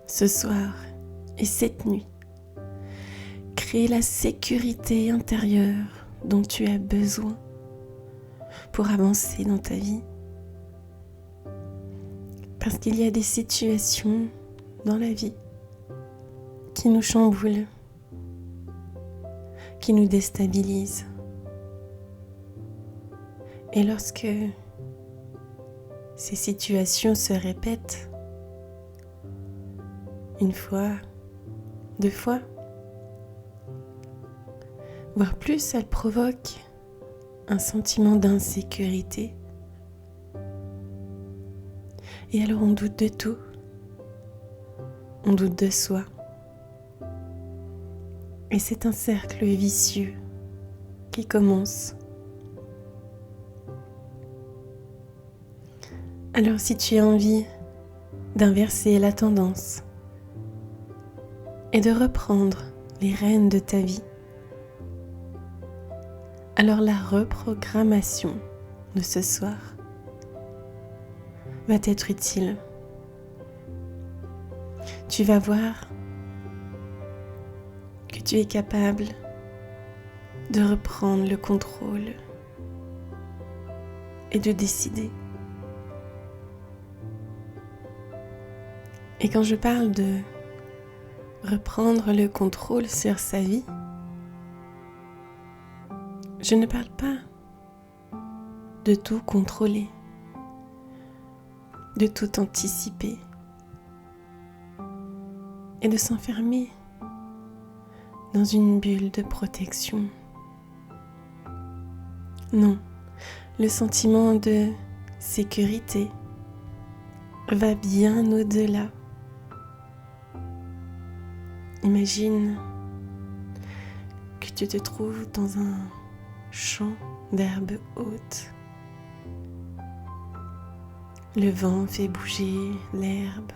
ce soir et cette nuit. Crée la sécurité intérieure dont tu as besoin pour avancer dans ta vie. Parce qu'il y a des situations dans la vie qui nous chamboulent, qui nous déstabilisent. Et lorsque ces situations se répètent, une fois, 2 fois, voire plus, elles provoquent un sentiment d'insécurité. Et alors on doute de tout, on doute de soi. Et c'est un cercle vicieux qui commence. Alors si tu as envie d'inverser la tendance et de reprendre les rênes de ta vie, alors la reprogrammation de ce soir va t'être utile. Tu vas voir que tu es capable de reprendre le contrôle et de décider. Et quand je parle de reprendre le contrôle sur sa vie, je ne parle pas de tout contrôler, de tout anticiper et de s'enfermer dans une bulle de protection. Non, le sentiment de sécurité va bien au-delà. Imagine que tu te trouves dans un champ d'herbes hautes. Le vent fait bouger l'herbe,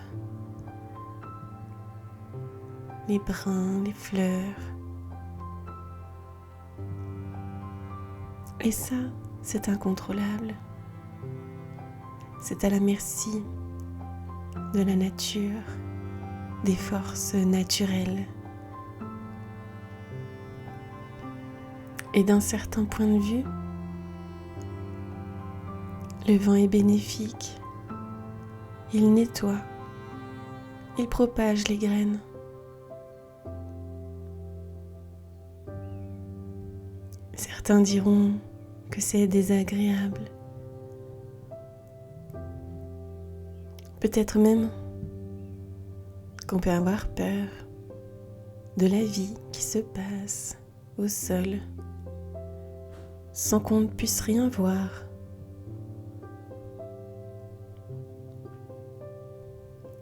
les brins, les fleurs. Et ça, c'est incontrôlable. C'est à la merci de la nature, des forces naturelles. Et d'un certain point de vue, le vent est bénéfique. Il nettoie, il propage les graines. Certains diront que c'est désagréable. Peut-être même qu'on peut avoir peur de la vie qui se passe au sol sans qu'on ne puisse rien voir.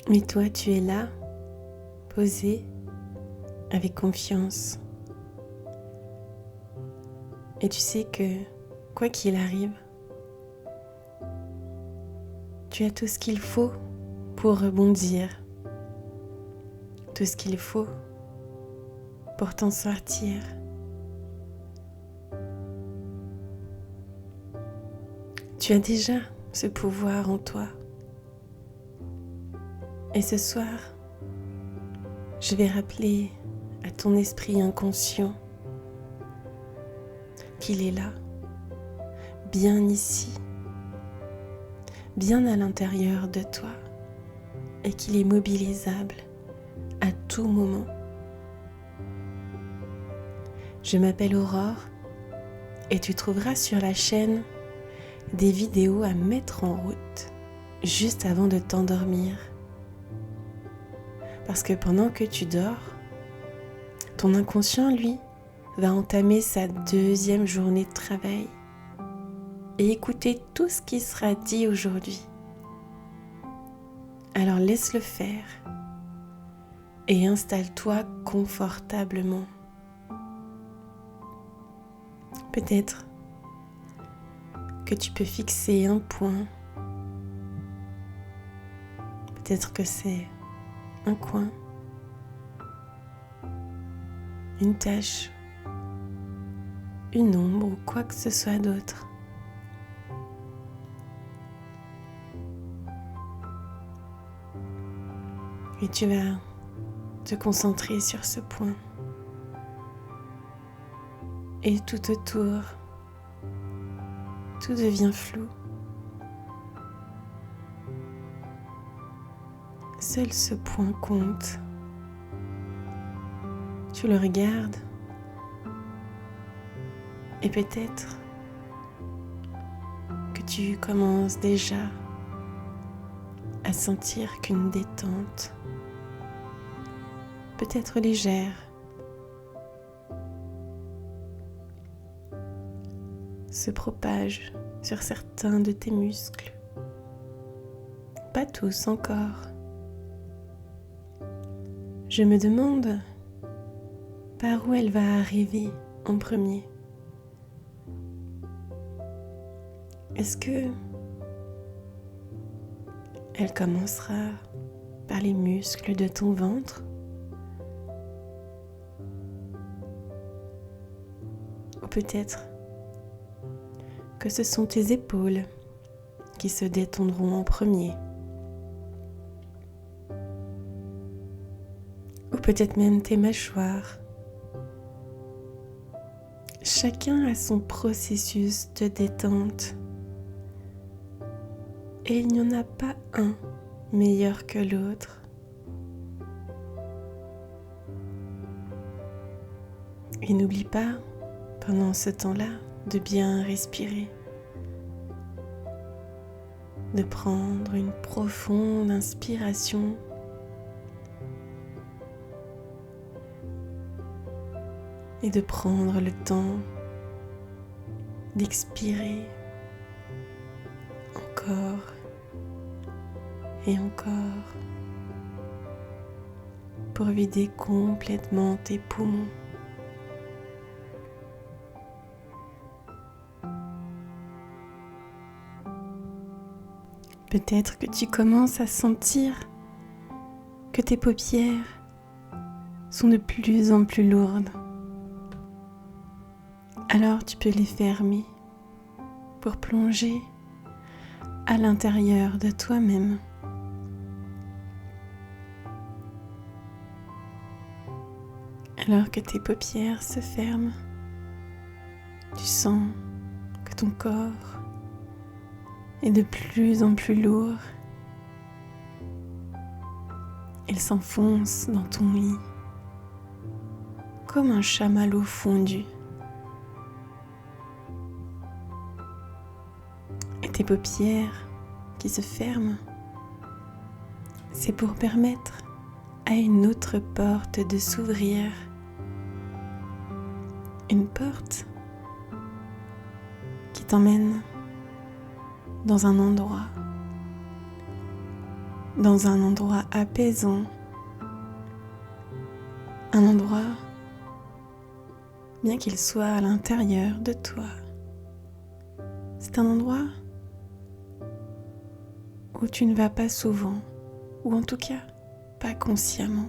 Mais toi, tu es là, posé, avec confiance. Et tu sais que, quoi qu'il arrive, tu as tout ce qu'il faut pour rebondir, tout ce qu'il faut pour t'en sortir. Tu as déjà ce pouvoir en toi. Et ce soir, je vais rappeler à ton esprit inconscient qu'il est là, bien ici, bien à l'intérieur de toi, et qu'il est mobilisable à tout moment. Je m'appelle Aurore et tu trouveras sur la chaîne des vidéos à mettre en route juste avant de t'endormir. Parce que pendant que tu dors, ton inconscient, lui, va entamer sa 2e journée de travail et écouter tout ce qui sera dit aujourd'hui. Alors laisse-le faire et installe-toi confortablement. Peut-être que tu peux fixer un point. Peut-être que c'est un coin, une tâche, une ombre ou quoi que ce soit d'autre. Et tu vas te concentrer sur ce point. Et tout autour, tout devient flou. Seul ce point compte. Tu le regardes et peut-être que tu commences déjà à sentir qu'une détente, peut-être légère, se propage sur certains de tes muscles. Pas tous encore. Je me demande par où elle va arriver en premier. Est-ce que elle commencera par les muscles de ton ventre? Ou peut-être que ce sont tes épaules qui se détendront en premier. Ou peut-être même tes mâchoires. Chacun a son processus de détente. Et il n'y en a pas un meilleur que l'autre. Et n'oublie pas, pendant ce temps-là, de bien respirer. De prendre une profonde inspiration. Et de prendre le temps d'expirer encore et encore pour vider complètement tes poumons. Peut-être que tu commences à sentir que tes paupières sont de plus en plus lourdes. Alors tu peux les fermer pour plonger à l'intérieur de toi-même. Alors que tes paupières se ferment, tu sens que ton corps est de plus en plus lourd. Il s'enfonce dans ton lit comme un chamallow fondu. Et tes paupières qui se ferment, c'est pour permettre à une autre porte de s'ouvrir. Une porte qui t'emmène dans un endroit apaisant, un endroit bien qu'il soit à l'intérieur de toi. C'est un endroit où tu ne vas pas souvent, ou en tout cas pas consciemment.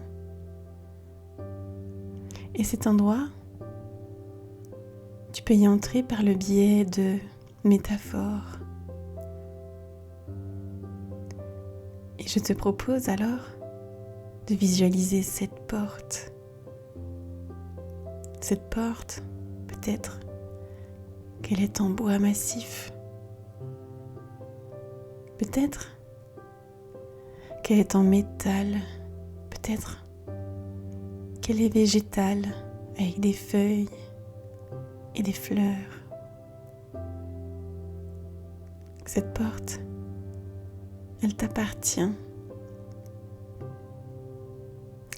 Et cet endroit, tu peux y entrer par le biais de métaphores. Et je te propose alors de visualiser cette porte. Cette porte, peut-être qu'elle est en bois massif. Peut-être qu'elle est en métal. Peut-être qu'elle est végétale avec des feuilles et des fleurs. Cette porte, elle t'appartient.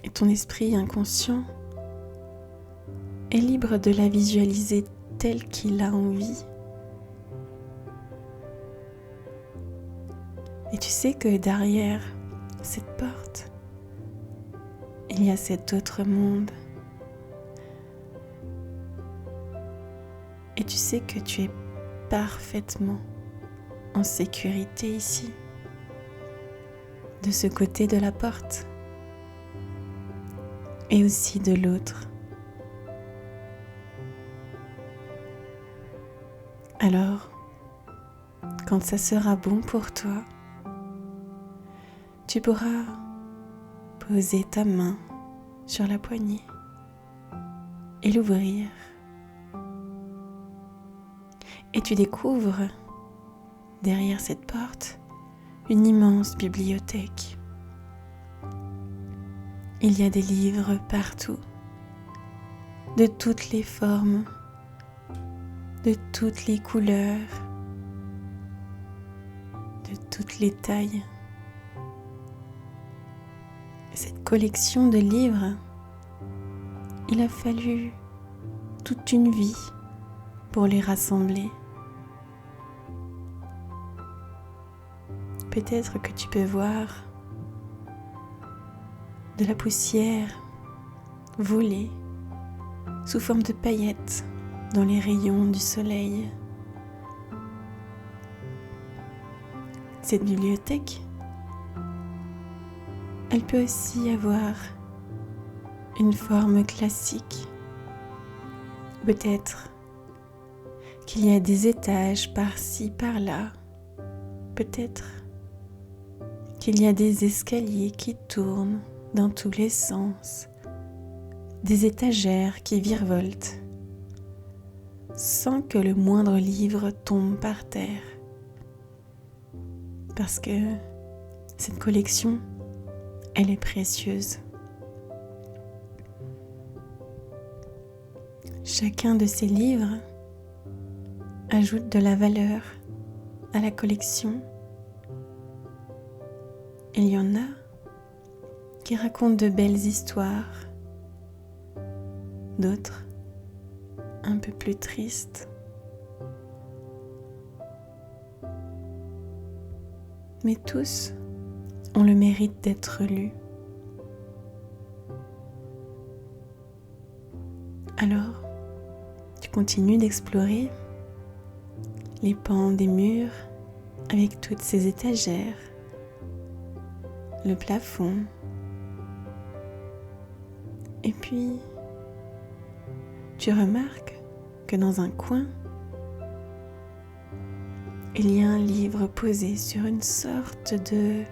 Et ton esprit inconscient est libre de la visualiser telle qu'il a envie. Et tu sais que derrière cette porte, il y a cet autre monde. Et tu sais que tu es parfaitement en sécurité ici, de ce côté de la porte et aussi de l'autre. Alors, quand ça sera bon pour toi, tu pourras poser ta main sur la poignée et l'ouvrir. Et tu découvres, derrière cette porte, une immense bibliothèque. Il y a des livres partout, de toutes les formes, de toutes les couleurs, de toutes les tailles. Cette collection de livres, il a fallu toute une vie pour les rassembler. Peut-être que tu peux voir de la poussière voler sous forme de paillettes dans les rayons du soleil. Cette bibliothèque, elle peut aussi avoir une forme classique. Peut-être qu'il y a des étages par-ci, par-là. Peut-être qu'il y a des escaliers qui tournent dans tous les sens, des étagères qui virevoltent, sans que le moindre livre tombe par terre. Parce que cette collection, elle est précieuse. Chacun de ces livres ajoute de la valeur à la collection. Il y en a qui racontent de belles histoires, d'autres un peu plus tristes. Mais tous ont le mérite d'être lus. Alors, tu continues d'explorer les pans des murs avec toutes ces étagères, le plafond, et puis tu remarques que dans un coin, il y a un livre posé sur une sorte de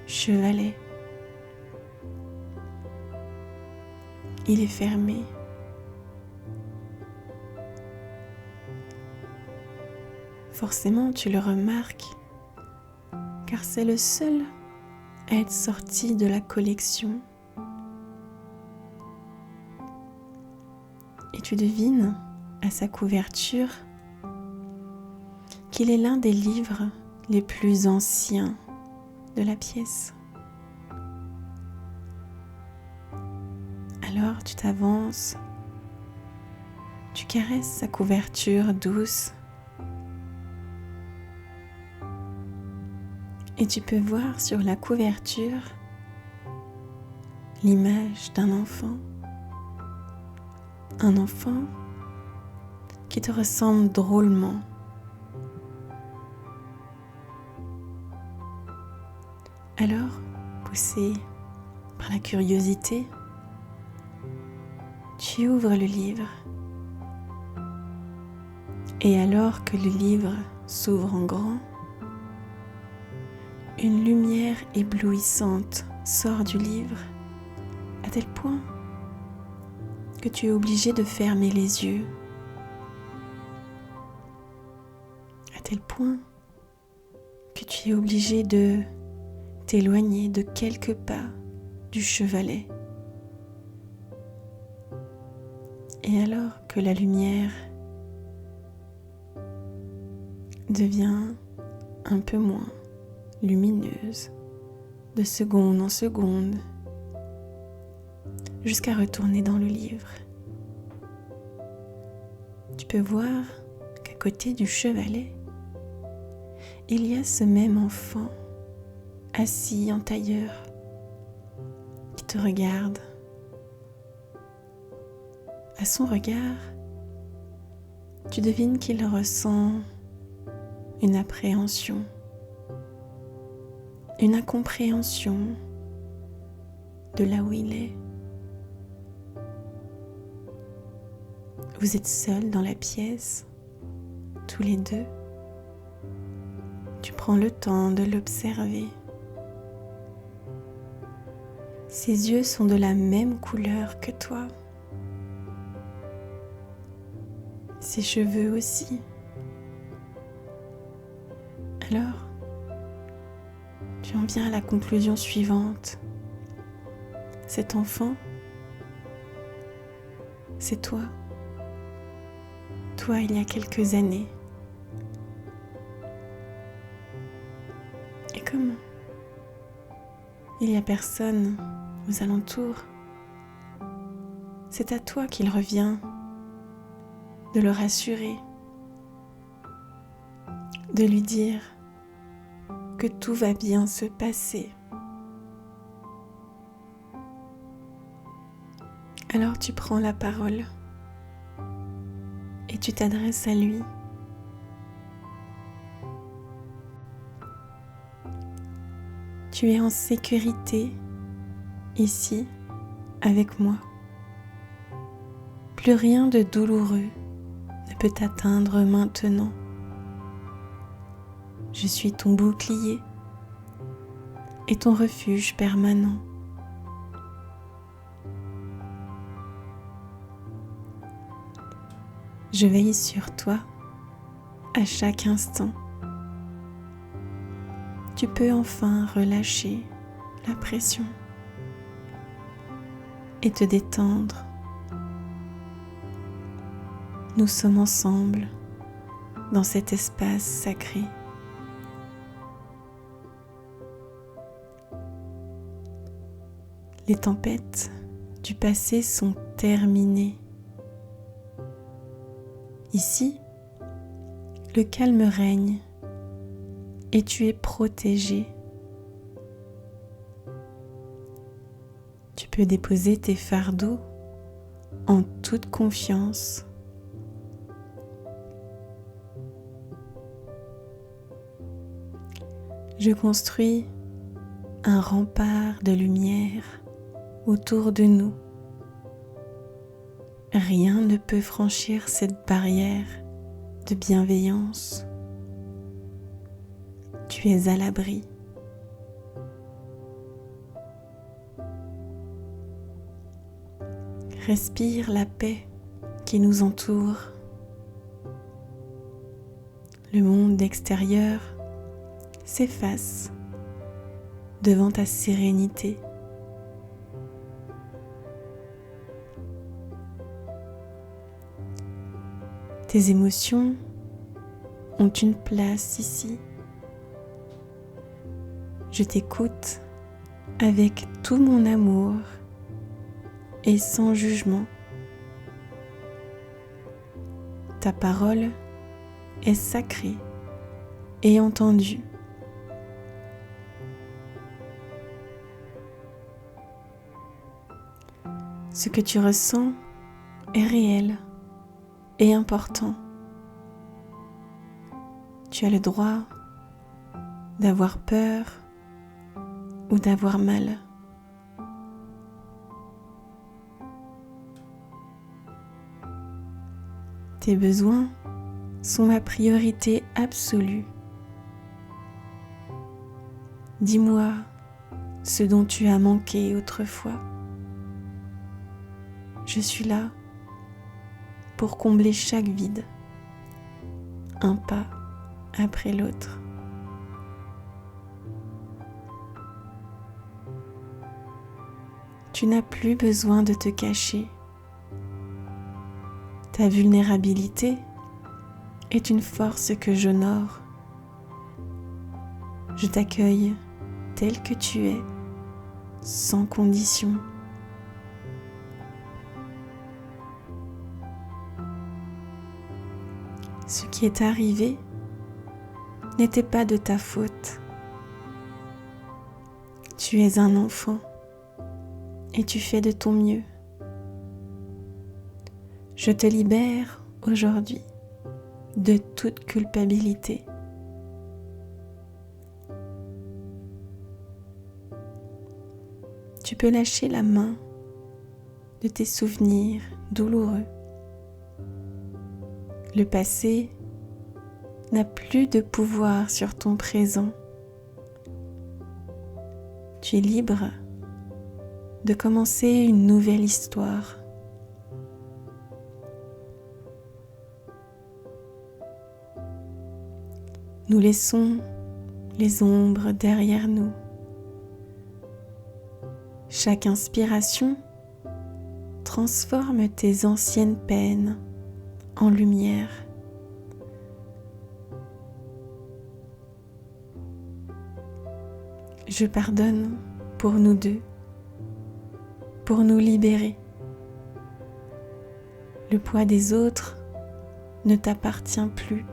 chevalet. Il est fermé. Forcément, tu le remarques, car c'est le seul à être sorti de la collection. Et tu devines à sa couverture qu'il est l'un des livres les plus anciens de la pièce. Alors tu t'avances, tu caresses sa couverture douce et tu peux voir sur la couverture l'image d'un enfant. Un enfant qui te ressemble drôlement. Alors, poussé par la curiosité, tu ouvres le livre. Et alors que le livre s'ouvre en grand, une lumière éblouissante sort du livre, à tel point que tu es obligé de fermer les yeux, à tel point que tu es obligé de t'éloigner de quelques pas du chevalet. Et alors que la lumière devient un peu moins lumineuse, de seconde en seconde, jusqu'à retourner dans le livre, tu peux voir qu'à côté du chevalet, il y a ce même enfant assis en tailleur qui te regarde. À son regard, tu devines qu'il ressent une appréhension, une incompréhension de là où il est. Vous êtes seuls dans la pièce, tous les deux. Tu prends le temps de l'observer. Ses yeux sont de la même couleur que toi. Ses cheveux aussi. Alors, tu en viens à la conclusion suivante. Cet enfant, c'est toi. Toi, il y a quelques années. Et comme il n'y a personne aux alentours, c'est à toi qu'il revient de le rassurer, de lui dire que tout va bien se passer. Alors tu prends la parole et tu t'adresses à lui. Tu es en sécurité ici avec moi. Plus rien de douloureux ne peut t'atteindre maintenant. Je suis ton bouclier et ton refuge permanent. Je veille sur toi à chaque instant. Tu peux enfin relâcher la pression et te détendre. Nous sommes ensemble dans cet espace sacré. Les tempêtes du passé sont terminées. Ici, le calme règne et tu es protégé. Tu peux déposer tes fardeaux en toute confiance. Je construis un rempart de lumière autour de nous. Rien ne peut franchir cette barrière de bienveillance. Tu es à l'abri. Respire la paix qui nous entoure. Le monde extérieur s'efface devant ta sérénité. Tes émotions ont une place ici. Je t'écoute avec tout mon amour et sans jugement. Ta parole est sacrée et entendue. Ce que tu ressens est réel et important. Tu as le droit d'avoir peur ou d'avoir mal. Tes besoins sont ma priorité absolue. Dis-moi ce dont tu as manqué autrefois. Je suis là pour combler chaque vide, un pas après l'autre. Tu n'as plus besoin de te cacher. Ta vulnérabilité est une force que j'honore. Je t'accueille tel que tu es, sans condition. Ce qui est arrivé n'était pas de ta faute. Tu es un enfant et tu fais de ton mieux. Je te libère aujourd'hui de toute culpabilité. Tu peux lâcher la main de tes souvenirs douloureux. Le passé n'a plus de pouvoir sur ton présent. Tu es libre de commencer une nouvelle histoire. Nous laissons les ombres derrière nous. Chaque inspiration transforme tes anciennes peines en lumière. Je pardonne pour nous deux, pour nous libérer. Le poids des autres ne t'appartient plus.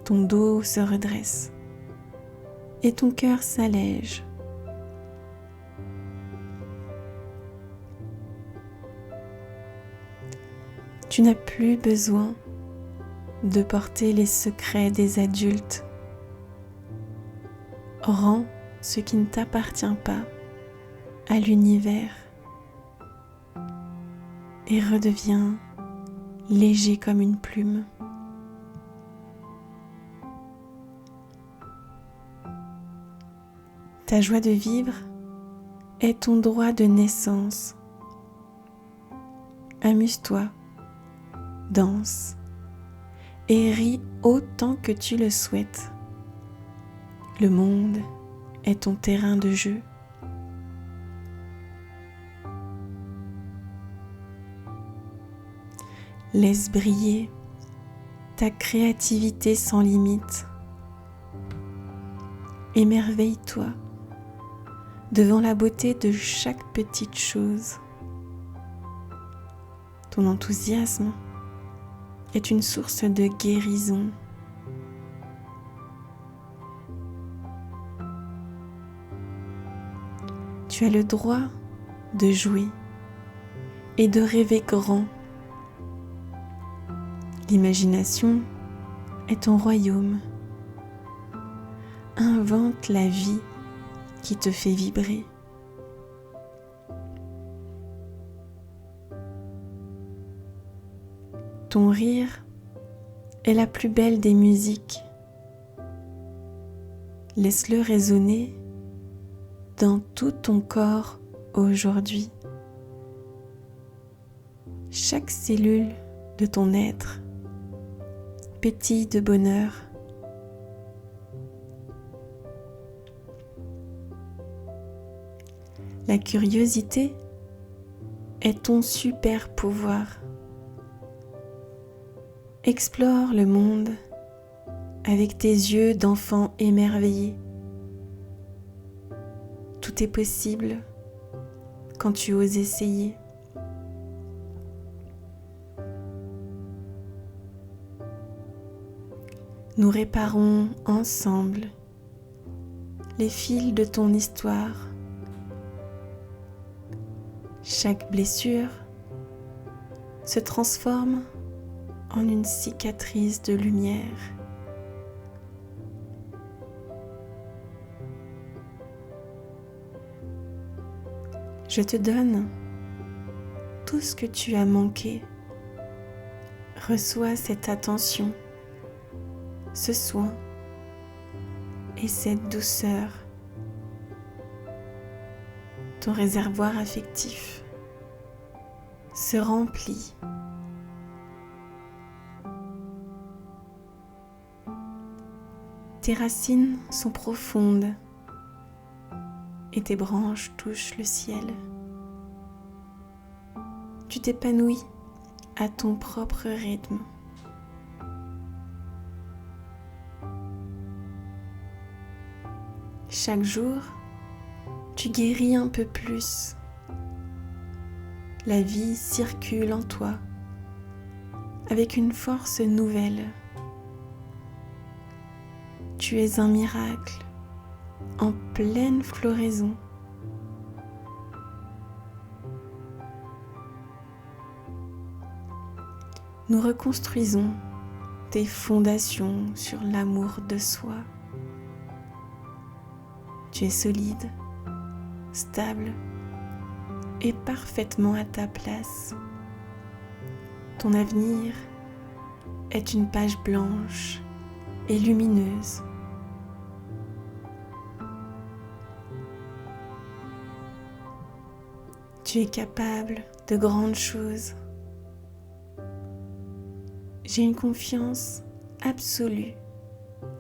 Ton dos se redresse et ton cœur s'allège. Tu n'as plus besoin de porter les secrets des adultes. Rends ce qui ne t'appartient pas à l'univers et redeviens léger comme une plume. Ta joie de vivre est ton droit de naissance. Amuse-toi, danse et ris autant que tu le souhaites. Le monde est ton terrain de jeu. Laisse briller ta créativité sans limite. Émerveille-toi devant la beauté de chaque petite chose. Ton enthousiasme est une source de guérison. Tu as le droit de jouer et de rêver grand. L'imagination est ton royaume. Invente la vie qui te fait vibrer. Ton rire est la plus belle des musiques. Laisse-le résonner dans tout ton corps aujourd'hui. Chaque cellule de ton être pétille de bonheur. La curiosité est ton super pouvoir. Explore le monde avec tes yeux d'enfant émerveillé. Tout est possible quand tu oses essayer. Nous réparons ensemble les fils de ton histoire. Chaque blessure se transforme en une cicatrice de lumière. Je te donne tout ce que tu as manqué. Reçois cette attention, ce soin et cette douceur. Ton réservoir affectif se remplit. Tes racines sont profondes et tes branches touchent le ciel. Tu t'épanouis à ton propre rythme. Chaque jour, tu guéris un peu plus. La vie circule en toi avec une force nouvelle. Tu es un miracle en pleine floraison. Nous reconstruisons tes fondations sur l'amour de soi. Tu es solide, stable et parfaitement à ta place. Ton avenir est une page blanche et lumineuse. Tu es capable de grandes choses. J'ai une confiance absolue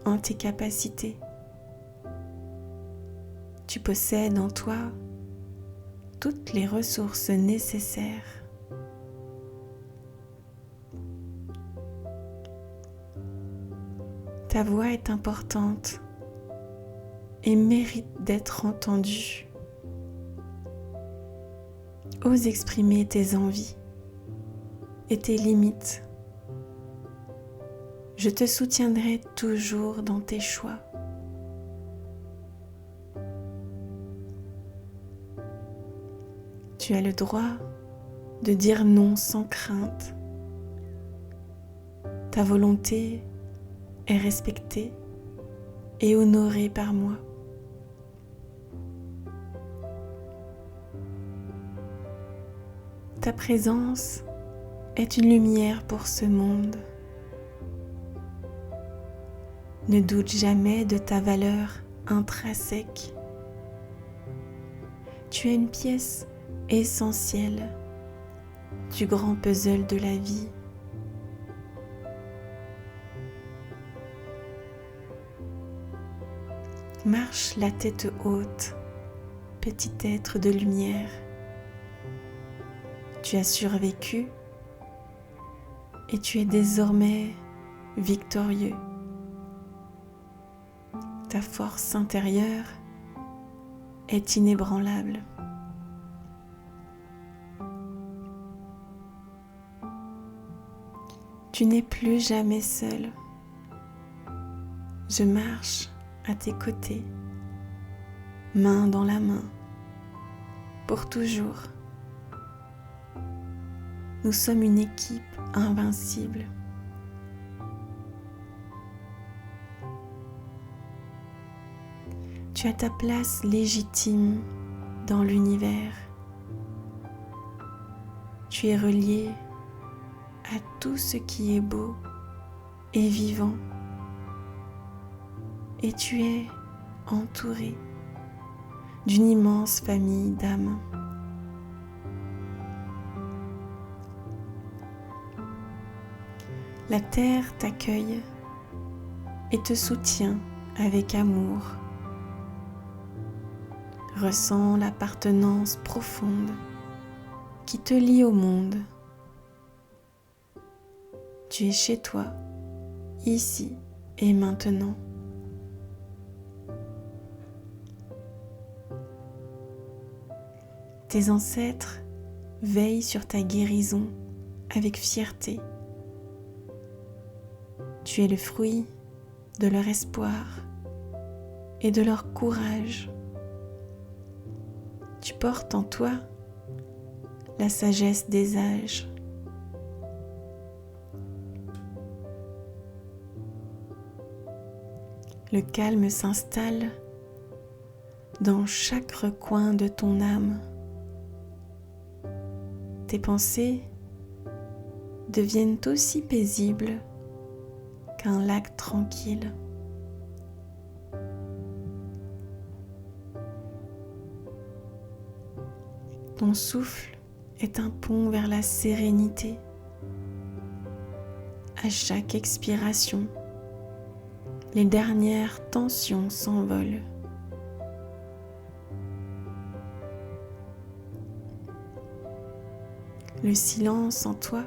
en tes capacités. Tu possèdes en toi toutes les ressources nécessaires. Ta voix est importante et mérite d'être entendue. Ose exprimer tes envies et tes limites. Je te soutiendrai toujours dans tes choix. Tu as le droit de dire non sans crainte. Ta volonté est respectée et honorée par moi. Ta présence est une lumière pour ce monde. Ne doute jamais de ta valeur intrinsèque. Tu es une pièce essentielle du grand puzzle de la vie. Marche la tête haute, petit être de lumière. Tu as survécu et tu es désormais victorieux. Ta force intérieure est inébranlable. Tu n'es plus jamais seul. Je marche à tes côtés, main dans la main, pour toujours. Nous sommes une équipe invincible. Tu as ta place légitime dans l'univers. Tu es relié à tout ce qui est beau et vivant. Et tu es entouré d'une immense famille d'âmes. La terre t'accueille et te soutient avec amour. Ressens l'appartenance profonde qui te lie au monde. Tu es chez toi, ici et maintenant. Tes ancêtres veillent sur ta guérison avec fierté. Tu es le fruit de leur espoir et de leur courage. Tu portes en toi la sagesse des âges. Le calme s'installe dans chaque recoin de ton âme. Tes pensées deviennent aussi paisibles qu'un lac tranquille. Ton souffle est un pont vers la sérénité. À chaque expiration, les dernières tensions s'envolent. Le silence en toi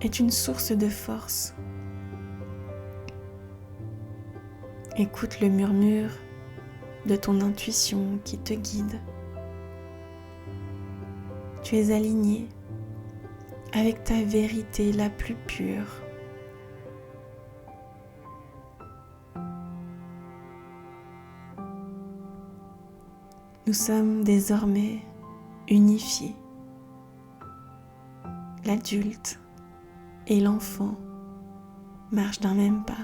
est une source de force. Écoute le murmure de ton intuition qui te guide. Tu es aligné avec ta vérité la plus pure. Nous sommes désormais unifiés. L'adulte et l'enfant marchent d'un même pas.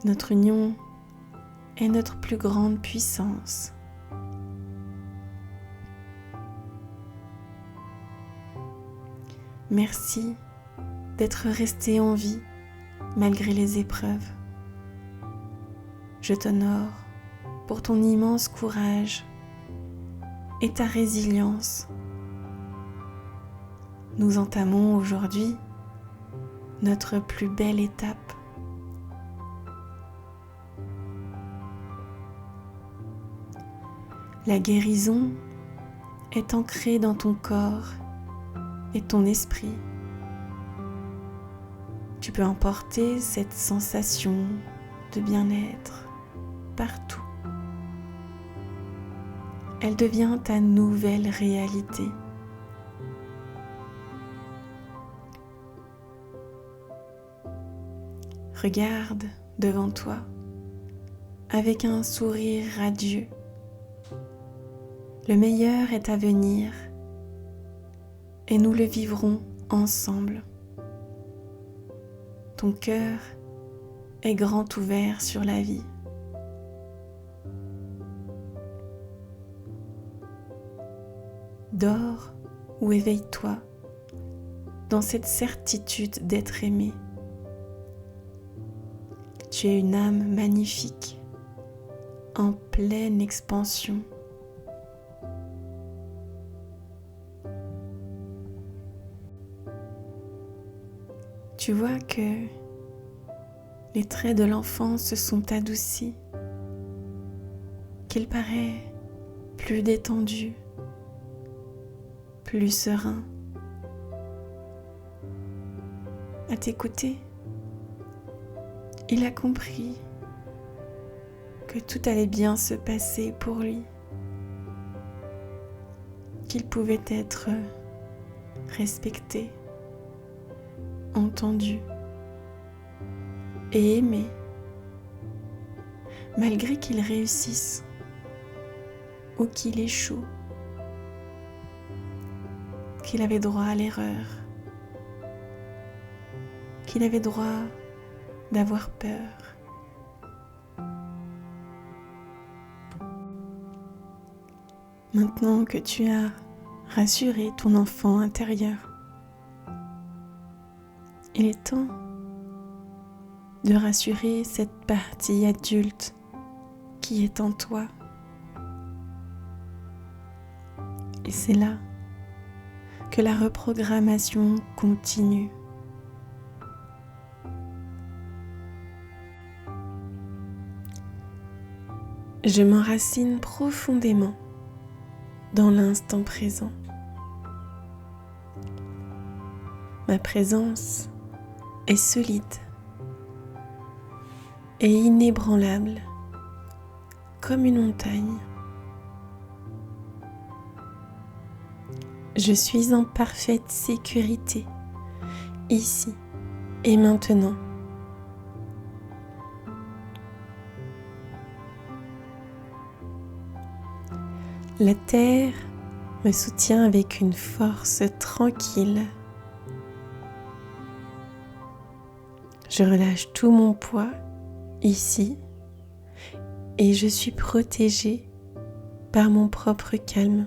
Notre union est notre plus grande puissance. Merci d'être resté en vie malgré les épreuves. Je t'honore pour ton immense courage et ta résilience. Nous entamons aujourd'hui notre plus belle étape. La guérison est ancrée dans ton corps et ton esprit. Tu peux emporter cette sensation de bien-être partout. Elle devient ta nouvelle réalité. Regarde devant toi avec un sourire radieux. Le meilleur est à venir et nous le vivrons ensemble. Ton cœur est grand ouvert sur la vie. Dors ou éveille-toi dans cette certitude d'être aimé. Tu es une âme magnifique, en pleine expansion. Tu vois que les traits de l'enfant se sont adoucis, qu'il paraît plus détendu, plus serein. À t'écouter, il a compris que tout allait bien se passer pour lui, qu'il pouvait être respecté, entendu et aimé, malgré qu'il réussisse ou qu'il échoue, qu'il avait droit à l'erreur, qu'il avait droit d'avoir peur. Maintenant que tu as rassuré ton enfant intérieur, il est temps de rassurer cette partie adulte qui est en toi. Et c'est là que la reprogrammation continue. Je m'enracine profondément dans l'instant présent. Ma présence est solide et inébranlable comme une montagne. Je suis en parfaite sécurité, ici et maintenant. La terre me soutient avec une force tranquille. Je relâche tout mon poids ici et je suis protégée par mon propre calme.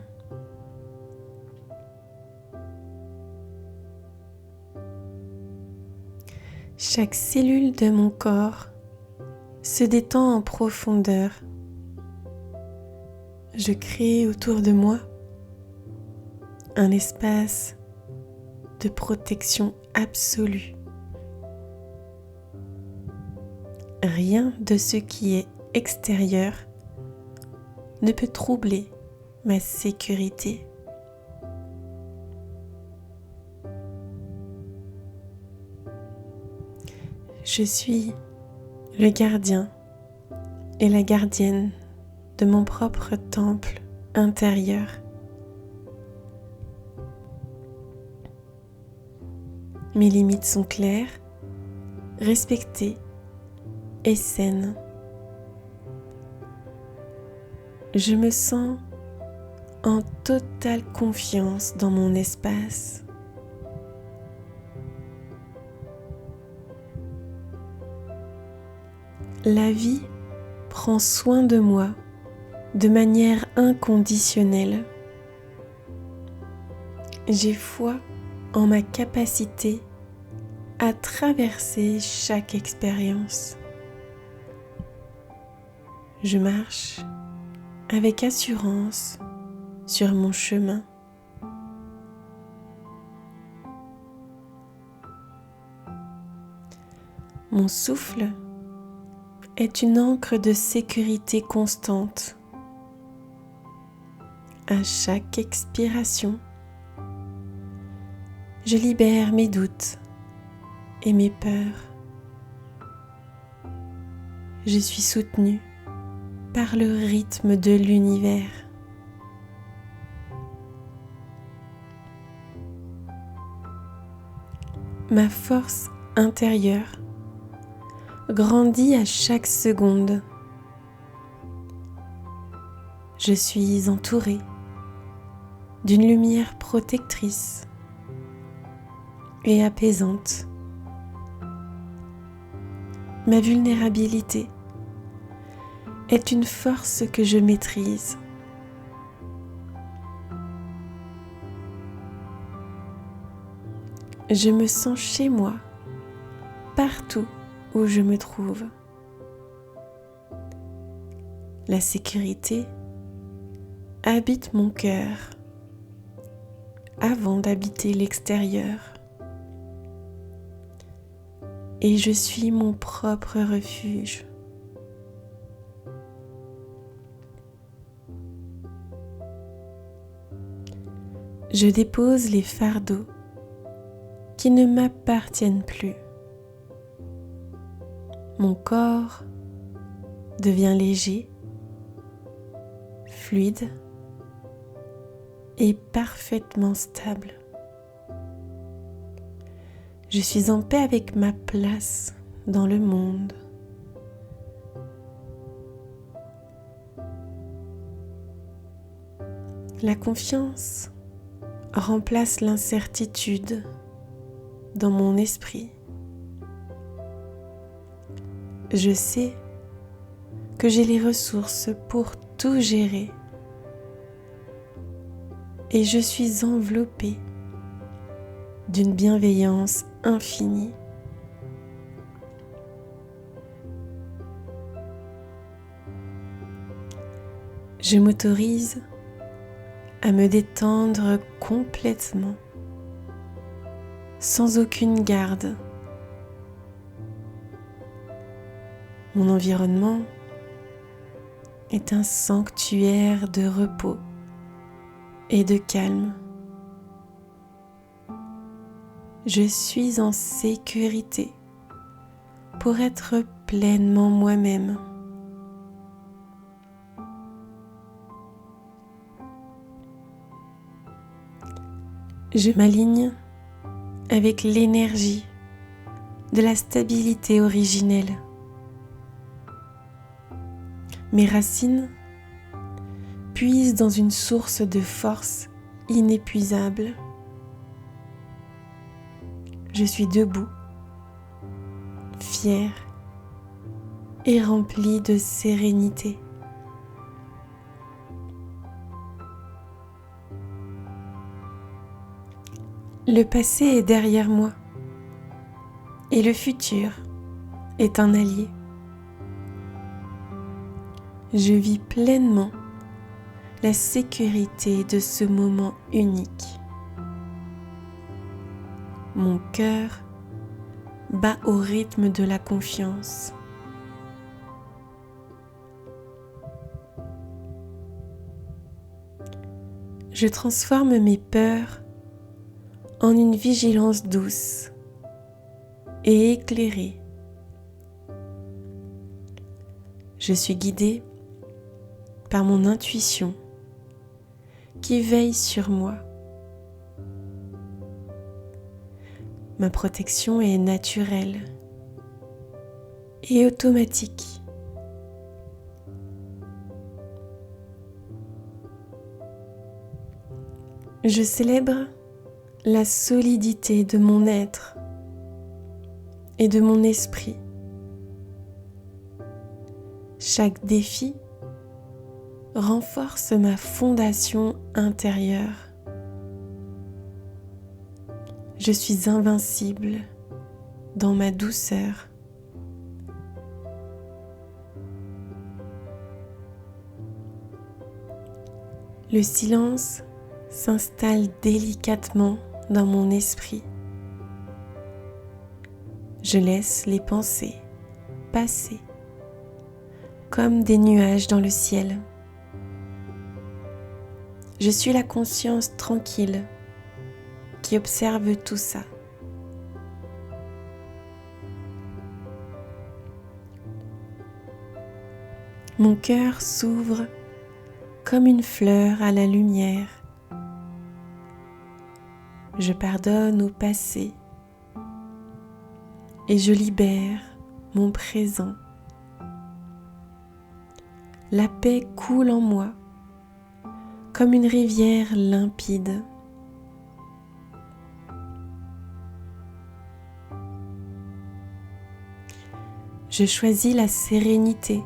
Chaque cellule de mon corps se détend en profondeur. Je crée autour de moi un espace de protection absolue. Rien de ce qui est extérieur ne peut troubler ma sécurité. Je suis le gardien et la gardienne de mon propre temple intérieur. Mes limites sont claires, respectées et saines. Je me sens en totale confiance dans mon espace. La vie prend soin de moi de manière inconditionnelle. J'ai foi en ma capacité à traverser chaque expérience. Je marche avec assurance sur mon chemin. Mon souffle est une ancre de sécurité constante. À chaque expiration, je libère mes doutes et mes peurs. Je suis soutenue par le rythme de l'univers. Ma force intérieure grandit à chaque seconde. Je suis entourée d'une lumière protectrice et apaisante. Ma vulnérabilité est une force que je maîtrise. Je me sens chez moi, partout où je me trouve. La sécurité habite mon cœur avant d'habiter l'extérieur. Et je suis mon propre refuge. Je dépose les fardeaux qui ne m'appartiennent plus. Mon corps devient léger, fluide et parfaitement stable. Je suis en paix avec ma place dans le monde. La confiance remplace l'incertitude dans mon esprit. Je sais que j'ai les ressources pour tout gérer et je suis enveloppée d'une bienveillance infinie. Je m'autorise à me détendre complètement, sans aucune garde. Mon environnement est un sanctuaire de repos et de calme. Je suis en sécurité pour être pleinement moi-même. Je m'aligne avec l'énergie de la stabilité originelle. Mes racines puisent dans une source de force inépuisable. Je suis debout, fière et remplie de sérénité. Le passé est derrière moi et le futur est un allié. Je vis pleinement la sécurité de ce moment unique. Mon cœur bat au rythme de la confiance. Je transforme mes peurs en une vigilance douce et éclairée. Je suis guidée par mon intuition qui veille sur moi. Ma protection est naturelle et automatique. Je célèbre la solidité de mon être et de mon esprit. Chaque défi renforce ma fondation intérieure. Je suis invincible dans ma douceur. Le silence s'installe délicatement dans mon esprit. Je laisse les pensées passer comme des nuages dans le ciel. Je suis la conscience tranquille qui observe tout ça. Mon cœur s'ouvre comme une fleur à la lumière. Je pardonne au passé et je libère mon présent. La paix coule en moi comme une rivière limpide. Je choisis la sérénité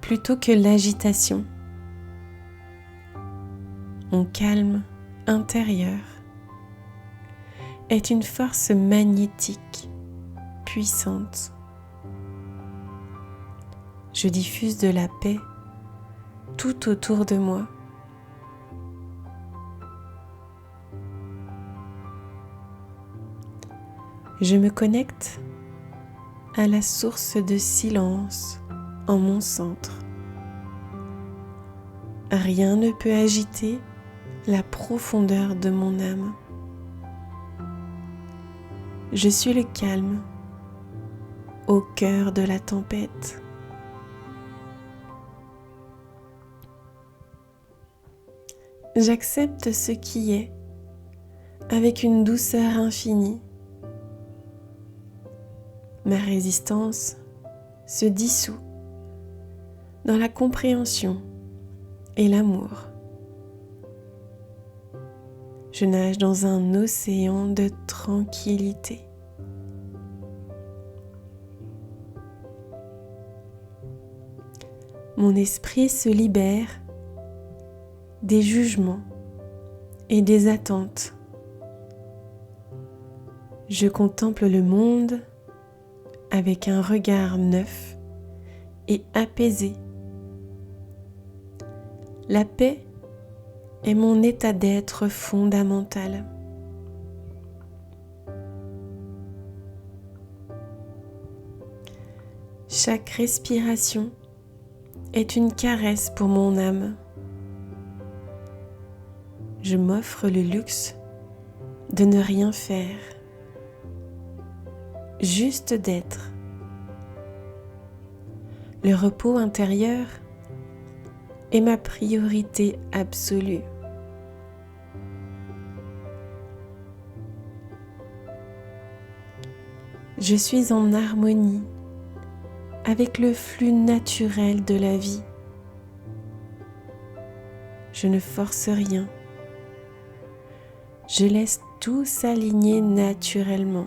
plutôt que l'agitation. Mon calme intérieur est une force magnétique puissante. Je diffuse de la paix tout autour de moi. Je me connecte à la source de silence en mon centre. Rien ne peut agiter la profondeur de mon âme. Je suis le calme au cœur de la tempête. J'accepte ce qui est avec une douceur infinie. Ma résistance se dissout dans la compréhension et l'amour. Je nage dans un océan de tranquillité. Mon esprit se libère des jugements et des attentes. Je contemple le monde avec un regard neuf et apaisé. La paix est mon état d'être fondamental. Chaque respiration est une caresse pour mon âme. Je m'offre le luxe de ne rien faire, juste d'être. Le repos intérieur est ma priorité absolue. Je suis en harmonie avec le flux naturel de la vie. Je ne force rien. Je laisse tout s'aligner naturellement.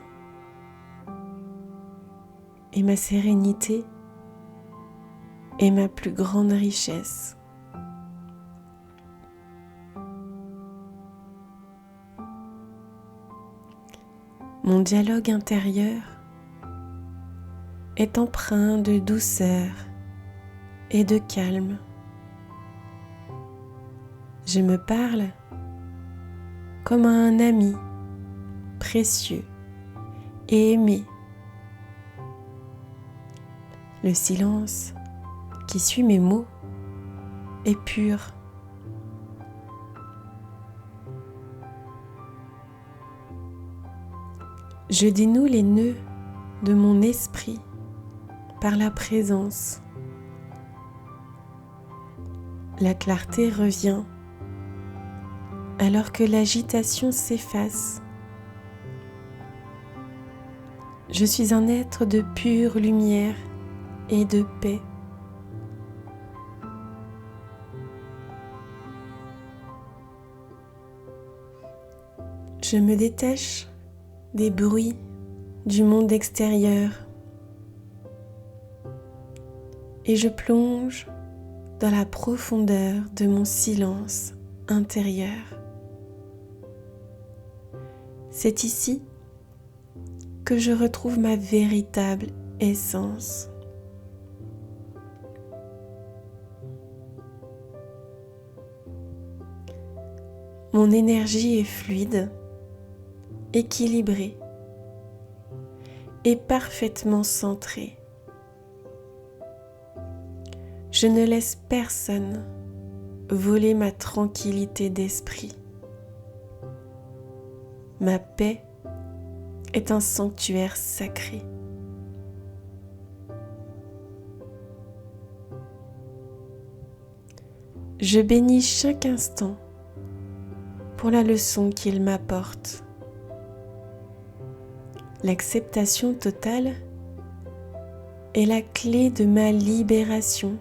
Et ma sérénité est ma plus grande richesse. Mon dialogue intérieur est empreint de douceur et de calme. Je me parle comme à un ami précieux et aimé. Le silence qui suit mes mots est pur. Je dénoue les nœuds de mon esprit par la présence. La clarté revient alors que l'agitation s'efface. Je suis un être de pure lumière et de paix. Je me détache des bruits du monde extérieur et je plonge dans la profondeur de mon silence intérieur. C'est ici que je retrouve ma véritable essence. Mon énergie est fluide, équilibrée et parfaitement centrée. Je ne laisse personne voler ma tranquillité d'esprit. Ma paix est un sanctuaire sacré. Je bénis chaque instant pour la leçon qu'il m'apporte. L'acceptation totale est la clé de ma libération.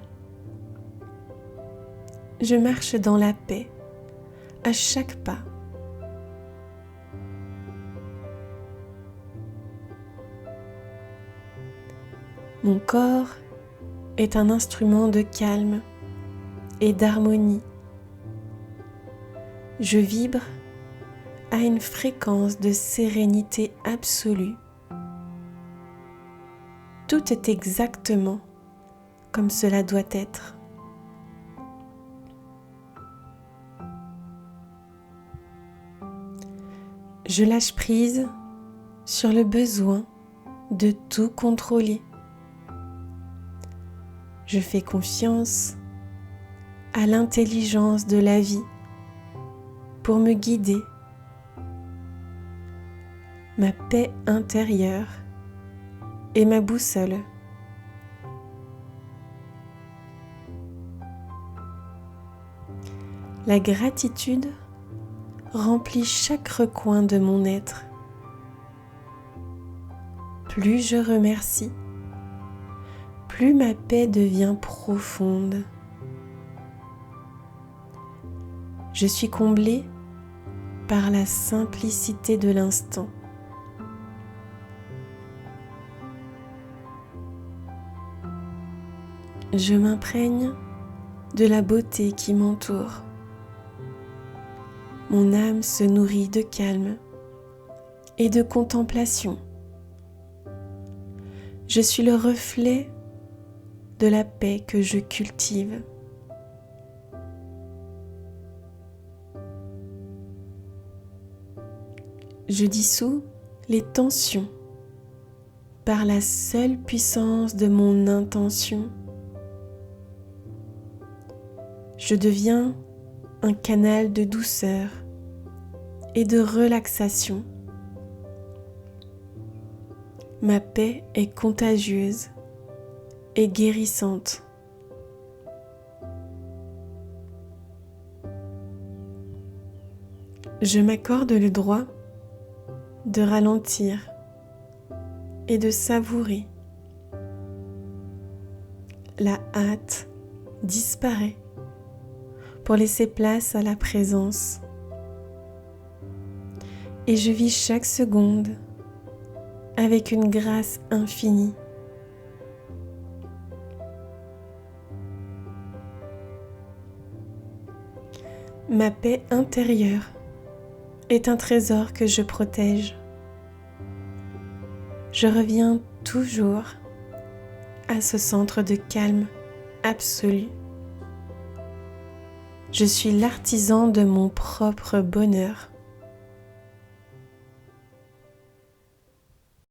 Je marche dans la paix à chaque pas. Mon corps est un instrument de calme et d'harmonie. Je vibre à une fréquence de sérénité absolue. Tout est exactement comme cela doit être. Je lâche prise sur le besoin de tout contrôler. Je fais confiance à l'intelligence de la vie pour me guider. Ma paix intérieure est ma boussole. La gratitude remplit chaque recoin de mon être. Plus je remercie, plus ma paix devient profonde. Je suis comblée par la simplicité de l'instant. Je m'imprègne de la beauté qui m'entoure. Mon âme se nourrit de calme et de contemplation. Je suis le reflet de la paix que je cultive. Je dissous les tensions par la seule puissance de mon intention. Je deviens un canal de douceur et de relaxation. Ma paix est contagieuse et guérissante. Je m'accorde le droit de ralentir et de savourer. La hâte disparaît pour laisser place à la présence. Et je vis chaque seconde avec une grâce infinie. Ma paix intérieure est un trésor que je protège. Je reviens toujours à ce centre de calme absolu. Je suis l'artisan de mon propre bonheur.